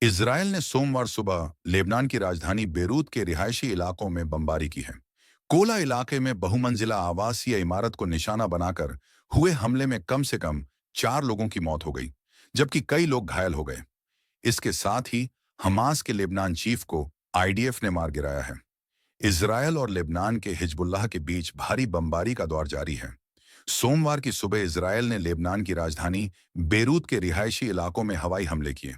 Israel ने सोमवार सुबह लेबनान की राजधानी बेरूत के रिहायशी इलाकों में बमबारी की है। कोला इलाके में बहुमंजिला आवासीय इमारत को निशाना बनाकर हुए हमले में कम से कम 4 लोगों की मौत हो गई, जबकि कई लोग घायल हो गए। इसके साथ ही हमास के लेबनान चीफ को आईडीएफ ने मार गिराया है। इसराइल और लेबनान के हिजबुल्लाह के बीच भारी बमबारी का दौर जारी है। सोमवार की सुबह इसराइल ने लेबनान की राजधानी बेरूत के रिहायशी इलाकों में हवाई हमले किए।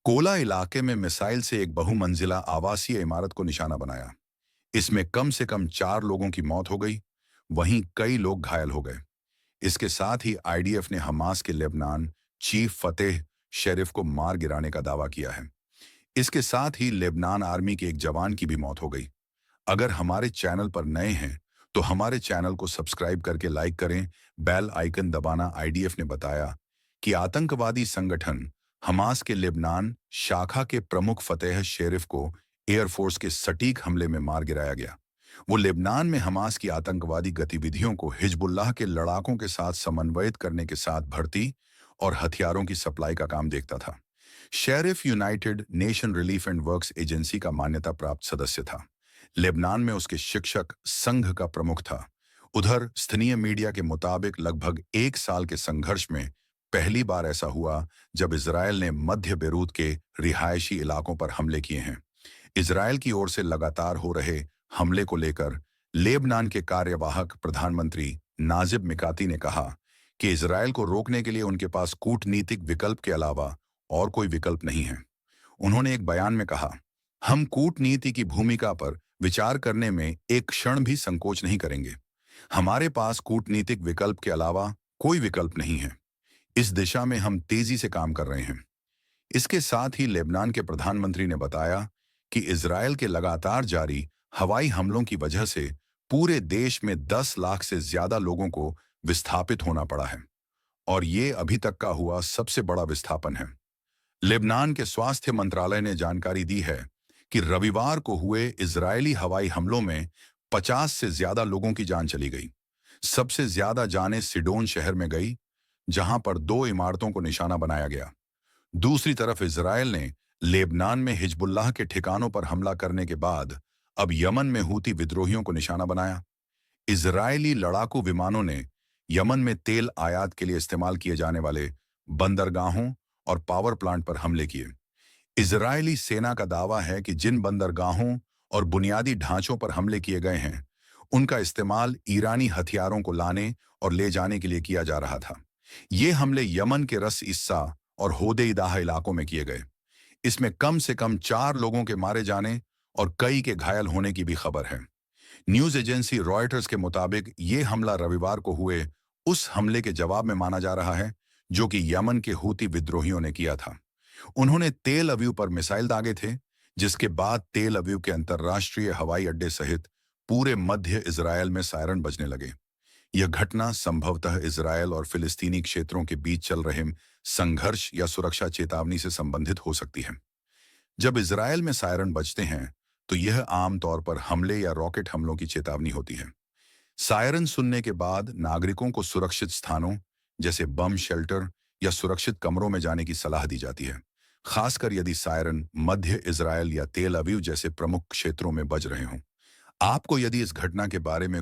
कोला इलाके में मिसाइल से एक बहुमंजिला आवासीय इमारत को निशाना बनाया। इसमें कम से कम 4 लोगों की मौत हो गई, वहीं कई लोग घायल हो गए। इसके साथ ही आईडीएफ ने हमास के लेबनान चीफ फतेह शेरिफ को मार गिराने का दावा किया है। इसके साथ ही लेबनान आर्मी के एक जवान की भी मौत हो गई। अगर हमारे चैनल पर नए हैं तो हमारे चैनल को सब्सक्राइब करके लाइक करें, बेल आइकन दबाना। आईडीएफ ने बताया कि आतंकवादी संगठन हमास के लेबनान शाखा के प्रमुख फतेह शेरिफ को एयरफोर्स के सटीक हमले में मार गिराया गया। वो लेबनान में हमास की आतंकवादी गतिविधियों को हिजबुल्लाह के लड़ाकों के साथ समन्वयित करने के साथ भर्ती और हथियारों की सप्लाई का काम देखता था। Sheriff United nation relief and works agency का मान्यता प्राप्त सदस्य था। लेबनान में उसके शिक्षक संघ का प्रमुख था। उधर स्थानीय मीडिया के मुताबिक लगभग 1 साल के संघर्ष में पहली बार ऐसा हुआ जब इजरायल ने मध्य बेरूत के रिहायशी इलाकों पर हमले किए हैं। इजरायल की ओर से लगातार हो रहे हमले को लेकर लेबनान के कार्यवाहक प्रधानमंत्री नाजिब मिकाती ने कहा कि इजरायल को रोकने के लिए उनके पास कूटनीतिक विकल्प के अलावा और कोई विकल्प नहीं है। उन्होंने एक बयान में कहा, हम कूटनीति की भूमिका पर विचार करने में एक क्षण भी संकोच नहीं करेंगे। हमारे पास कूटनीतिक विकल्प के अलावा कोई विकल्प नहीं है। इस दिशा में हम तेजी से काम कर रहे हैं। इसके साथ ही लेबनान के प्रधानमंत्री ने बताया कि इजरायल के लगातार जारी हवाई हमलों की वजह से पूरे देश में 10 लाख से ज्यादा लोगों को विस्थापित होना पड़ा है और ये अभी तक का हुआ सबसे बड़ा विस्थापन है। लेबनान के स्वास्थ्य मंत्रालय ने जानकारी दी है कि रविवार को हुए इजरायली हवाई हमलों में 50 से ज्यादा लोगों की जान चली गई। सबसे ज्यादा जानें सिडोन शहर में गई, जहां पर 2 इमारतों को निशाना बनाया गया। दूसरी तरफ इजरायल ने लेबनान में हिजबुल्लाह के ठिकानों पर हमला करने के बाद अब यमन में हूती विद्रोहियों को निशाना बनाया। इजरायली लड़ाकू विमानों ने यमन में तेल आयात के लिए इस्तेमाल किए जाने वाले बंदरगाहों और पावर प्लांट पर हमले किए। इजरायली सेना का दावा है कि जिन बंदरगाहों और बुनियादी ढांचों पर हमले किए गए हैं, उनका इस्तेमाल ईरानी हथियारों को लाने और ले जाने के लिए किया जा रहा था। ये हमले यमन के रस इस्सा और होदेइदाह इलाकों में किए गए। इसमें कम से कम 4 लोगों के मारे जाने और कई के घायल होने की भी खबर है। न्यूज एजेंसी रॉयटर्स के मुताबिक ये हमला रविवार को हुए उस हमले के जवाब में माना जा रहा है जो कि यमन के हूती विद्रोहियों ने किया था। उन्होंने तेल अवीव पर मिसाइल दागे थे, जिसके बाद तेल अवीव के अंतर्राष्ट्रीय हवाई अड्डे सहित पूरे मध्य इजरायल में सायरन बजने लगे। यह घटना संभवतः इजरायल और फिलिस्तीनी क्षेत्रों के बीच चल रहे संघर्ष या सुरक्षा चेतावनी से संबंधित हो सकती है। जब इजरायल में सायरन बजते हैं तो यह आमतौर पर हमले या रॉकेट हमलों की चेतावनी होती है। सायरन सुनने के बाद नागरिकों को सुरक्षित स्थानों जैसे बम शेल्टर या सुरक्षित कमरों में जाने की सलाह दी जाती है, खासकर यदि सायरन मध्य इजरायल या तेल अवीव जैसे प्रमुख क्षेत्रों में बज रहे हों। आपको यदि इस घटना के बारे में